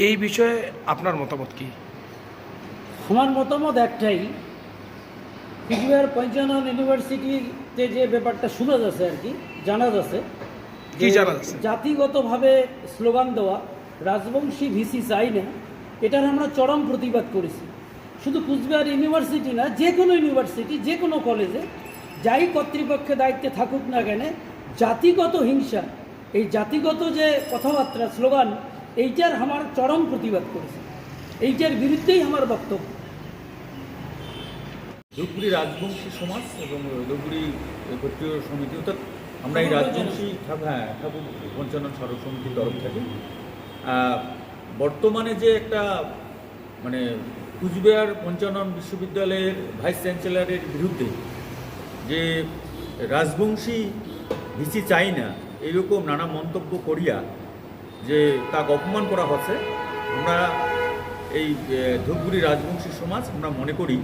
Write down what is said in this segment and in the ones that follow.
এই বিষয়ে আপনার মতামত কি? আমার মতামত একটাই, কুচবিহার পঞ্চানন ইউনিভার্সিটিতে যে ব্যাপারটা শোনা যাচ্ছে আর কি, জানা যাচ্ছে, কি জানা যাচ্ছে? জাতিগতভাবে স্লোগান দেওয়া রাজবংশী ভিসি চাই না, এটার আমরা চরম প্রতিবাদ করেছি। শুধু কুচবিহার ইউনিভার্সিটি না, যে কোনো ইউনিভার্সিটি, যে কোনো কলেজে যাই কর্তৃপক্ষে দায়িত্বে থাকুক না কেন, জাতিগত হিংসা, এই জাতিগত যে কথাবার্তা স্লোগান, এইটার আমার চরম প্রতিবাদ করেছি। এইটার বিরুদ্ধেই আমার বক্তব্য। ধূপগুড়ি রাজবংশী সমাজ এবং ধূপগুড়ি গোত্রীয় সমিতি, অর্থাৎ আমরা এই রাজবংশী ঠাকুর পঞ্চানন স্মারক সমিতির তরফ থেকে বর্তমানে যে একটা মানে কুচবিহার পঞ্চানন বিশ্ববিদ্যালয়ের ভাইস চ্যান্সেলরের বিরুদ্ধে যে রাজবংশী ভিসি চাই না এইরকম নানা মন্তব্য করিয়া যে তাকে অপমান করা হচ্ছে, আমরা এই ধূপগুড়ি রাজবংশী সমাজ আমরা মনে করি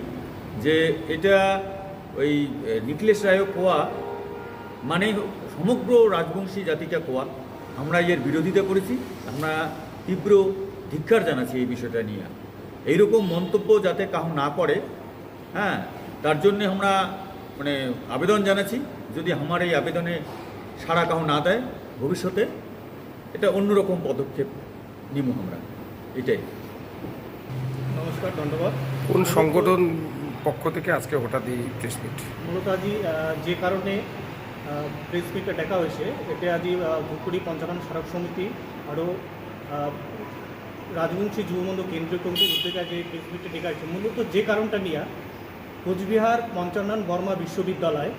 যে এটা ওই নিখিলেশ রায় কোয়া মানে সমগ্র রাজবংশী জাতিটা কোয়া। আমরা এর বিরোধিতা করেছি, আমরা তীব্র ধিক্কার জানাচ্ছি এই বিষয়টা নিয়ে। এইরকম মন্তব্য যাতে কাউ না করে, তার জন্যে আমরা মানে আবেদন জানাচ্ছি। যদি আমার এই আবেদনে সাড়া কাউ না দেয়, ভবিষ্যতে এটা অন্যরকম পদক্ষেপ নিব আমরা, এটাই। নমস্কার, ধন্যবাদ। কোন সংগঠন পক্ষ থেকে আজকে হঠাৎ এই প্রেস মিট? মূলত আজ যে কারণে প্রেস মিটটা ডাকা হয়েছে, এতে আজ ধূপগুড়ি পঞ্চানন স্মারক সমিতি আরও রাজবংশী যুববন্ধু কেন্দ্রীয় কমিটির উদ্যোগে আজ এই প্রেস মিটটা ডাকা হয়েছে। মূলত যে কারণটা নিয়ে কোচবিহার পঞ্চানন বর্মা বিশ্ববিদ্যালয়,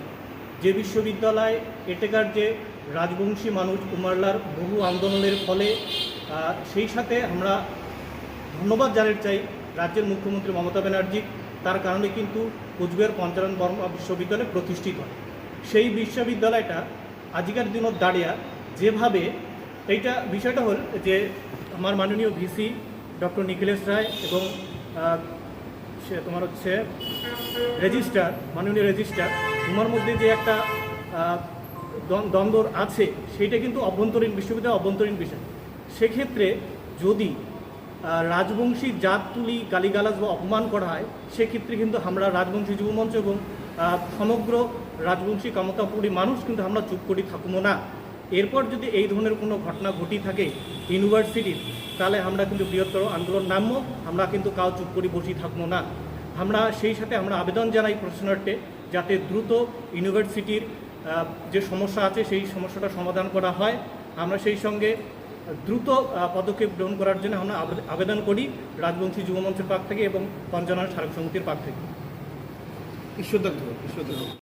যে বিশ্ববিদ্যালয় এটাকার যে রাজবংশী মানুষ কুমারলার বহু আন্দোলনের ফলে, সেই সাথে আমরা ধন্যবাদ জানাতে চাই রাজ্যের মুখ্যমন্ত্রী মমতা ব্যানার্জি, তার কারণে কিন্তু কোচবিহার পঞ্চানন বর্মা বিশ্ববিদ্যালয় প্রতিষ্ঠিত হয়। সেই বিশ্ববিদ্যালয়টা আজকের দিনত দাঁড়িয়ে যেভাবে এইটা বিষয়টা হল যে আমার মাননীয় ভিসি ডক্টর নিখিলেশ রায় এবং সে তোমার হচ্ছে রেজিস্ট্রার, মাননীয় রেজিস্ট্রার, তোমার মধ্যে যে একটা দ্বন্দ্ব আছে, সেইটা কিন্তু অভ্যন্তরীণ বিশ্ববিদ্যালয়ের অভ্যন্তরীণ বিষয়। সেক্ষেত্রে যদি রাজবংশী জাত তুলি গালিগালাজ বা অপমান করা হয়, সেক্ষেত্রে কিন্তু আমরা রাজবংশী যুবমঞ্চ এবং সমগ্র রাজবংশী কামতাপুরী মানুষ কিন্তু আমরা চুপ করি থাকবো না। এরপর যদি এই ধরনের কোনো ঘটনা ঘটি থাকে ইউনিভার্সিটির, তাহলে আমরা কিন্তু বৃহত্তর আন্দোলন নামবো, আমরা কিন্তু কাউ চুপ করে বসে থাকবো না। আমরা সেই সাথে আমরা আবেদন জানাই প্রশাসনকে যাতে দ্রুত ইউনিভার্সিটির যে সমস্যা আছে সেই সমস্যাটা সমাধান করা হয়। আমরা সেই সঙ্গে দ্রুত পদক্ষেপ গ্রহণ করার জন্য আমরা আবেদন করি রাজবংশী যুবমঞ্চের পক্ষ থেকে এবং পঞ্চানন স্মারক সমিতির পক্ষ থেকে। ঈশ্বর